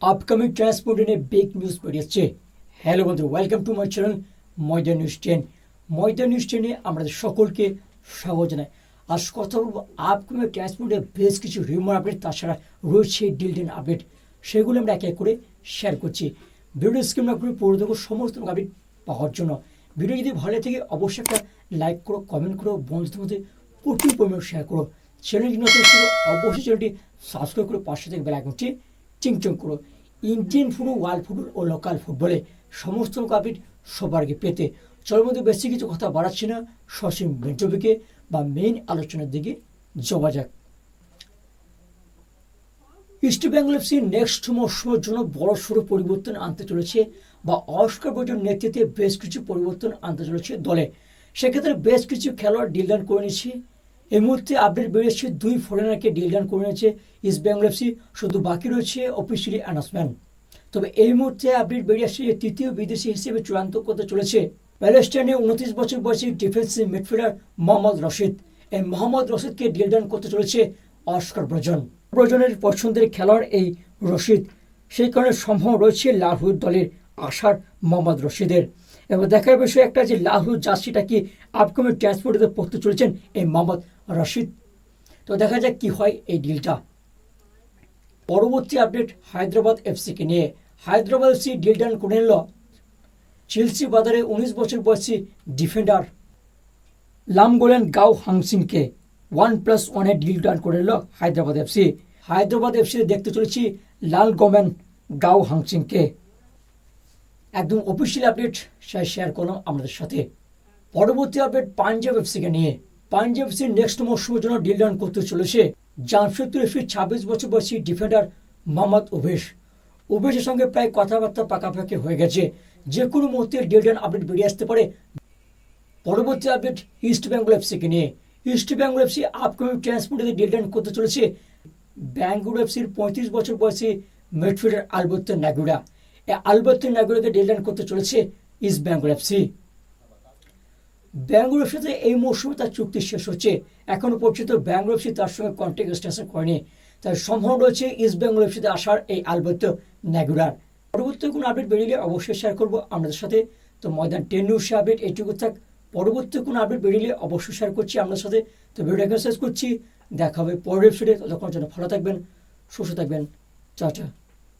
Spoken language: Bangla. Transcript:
আপকামিং ট্রান্সপোর্ট নিয়ে বিগ নিউজ বেরিয়েছে। হ্যালো বন্ধু, ওয়েলকাম টু মাই চ্যানেল ময়দা নিউজ 10। ময়দা নিউজ 10-এ আমাদের সকলকে স্বাগত জানাই। আজ কথা বলবো আপকামিং ট্রান্সপোর্টের বেশ কিছু রিউমার আপডেট, তাছাড়া রয়েছে ডিলডেন আপডেট, সেগুলো আমরা এক এক করে শেয়ার করছি। ভিডিও স্ক্রিন না করে পড়ে দেবো সমস্ত আপডেট পাওয়ার জন্য। ভিডিও যদি ভালো থাকে অবশ্যই একটা লাইক করো, কমেন্ট করো, বন্ধুদের মধ্যে প্রচুর পরিমাণ শেয়ার করো। চ্যানেলটি নতুন ছিল অবশ্যই চ্যানেলটি সাবস্ক্রাইব করে পাশে থেকে বেল আইকনটি চিংচং করো। ইন্ডিয়ান ফুটবল, ওয়ার্ল্ড ফুটবল ও লোকাল ফুটবলে সমস্ত আপডেট সবার আগে পেতে চলোর মধ্যে বেশি কিছু কথা বাড়াচ্ছি না, সরাসরি মেন টপিকে বা মেইন আলোচনার দিকে যাওয়া যাক। ইস্ট বেঙ্গল এফসি নেক্সট মৌসুমের জন্য বড় সড়ো পরিবর্তন আনতে চলেছে, বা অস্কার ব্রুজের নেতৃত্বে বেশ কিছু পরিবর্তন আনতে চলেছে দলে। সেক্ষেত্রে বেশ কিছু খেলোয়াড় ডিল ডান করে নিচ্ছে। এই মুহূর্তে আপডেট বেরিয়েছে, 2 ফরেনারকে ডিল ডান করে নিয়েছে ইস্ট বেঙ্গল এফসি। শুধু বাকি রয়েছে অফিসিয়ালি অ্যানাউন্সমেন্ট। তবে এই মুহূর্তে আপডেট বেরিয়ে আসছে, তৃতীয় বিদেশি হিসেবে চূড়ান্ত করতে চলেছে প্যালেস্টাইনে 29 বছর বয়সী ডিফেন্সিভ মিডফিল্ডার মোহাম্মদ রশিদ। এই মোহাম্মদ রশিদকে ডিল ডান করতে চলেছে অস্কার ব্রুজের পছন্দের খেলোয়াড় এই রশিদ। সেই কারণে সম্ভব রয়েছে লাহোর দলের আশার মোহাম্মদ রশিদের। এবার দেখার বিষয় একটা যে লাহোর জার্সিটা কি আপকামিং ট্রান্সপোর্টে পড়তে চলেছেন এই মোহাম্মদ রশিদ। তো দেখা যাক কি হয় এই ডিলটা। পরবর্তী আপডেট হায়দ্রাবাদ এফসিকে নিয়ে। হায়দ্রাবাদ এফসি ডিল ডান করে নিল চেলসি বাজারে 19 বছর বয়সী ডিফেন্ডার লামগোলেন গাও হাংসিংকে 1+1 ডিল ডান করে নিল হায়দ্রাবাদ এফসি। হায়দ্রাবাদ এফসি দেখতে চলেছি লালগোমেন গাও হাংসিংকে। একদম অফিসিয়াল আপডেট শেয়ার করলাম আমাদের সাথে। পরবর্তী আপডেট পাঞ্জাব এফসিকে নিয়ে। পাঞ্জাব এফসি নেক্সট মৌসুমের জন্য ডিল ডান করতে চলেছে জামশেদপুর এফসি 26 বছর বয়সী ডিফেন্ডার মোহাম্মদ উভেশের সঙ্গে প্রায় কথাবার্তা পাকাপাকি হয়ে গেছে। যে কোনো মুহূর্তে ডিল ডান আপডেট বেরিয়ে আসতে পারে। পরবর্তী আপডেট ইস্ট বেঙ্গল এফসিকে নিয়ে। ইস্ট বেঙ্গল এফসি আপকামিং ট্রান্সপোর্টে ডিল ডান করতে চলেছে বেঙ্গালুরু এফসির 35 বছর বয়সী মিডফিল্ডার আলবার্তো নাগুরা। এই আলবার্তো নাগুরাকে ডিল ডান করতে চলেছে ইস্ট বেঙ্গল এফসি। বেঙ্গালুরুর সাথে এই মৌসুমে তার চুক্তি শেষ হচ্ছে। এখনো পর্যন্ত বেঙ্গালুরু এফসি তার সঙ্গে কন্ট্যাক্ট এক্সটেনশন করেনি। তার সম্ভব রয়েছে ইস্ট বেঙ্গল এফসিতে আসার এই আলবার্তো নাগুরার। পরবর্তী কোনো আপডেট বেরিয়ে অবশ্যই শেয়ার করবো আপনাদের সাথে। তো ময়দান 10 নিউজ আপডেট এইটুকু থাক। পরবর্তী কোনো আপডেট বেরিয়ে অবশ্যই শেয়ার করছি আপনাদের সাথে। তো ভিডিওটাকে শেষ করছি, দেখা হবে পরের এপিসোডে। ততক্ষণের জন্য ভালো থাকবেন, সুস্থ থাকবেন, টাটা।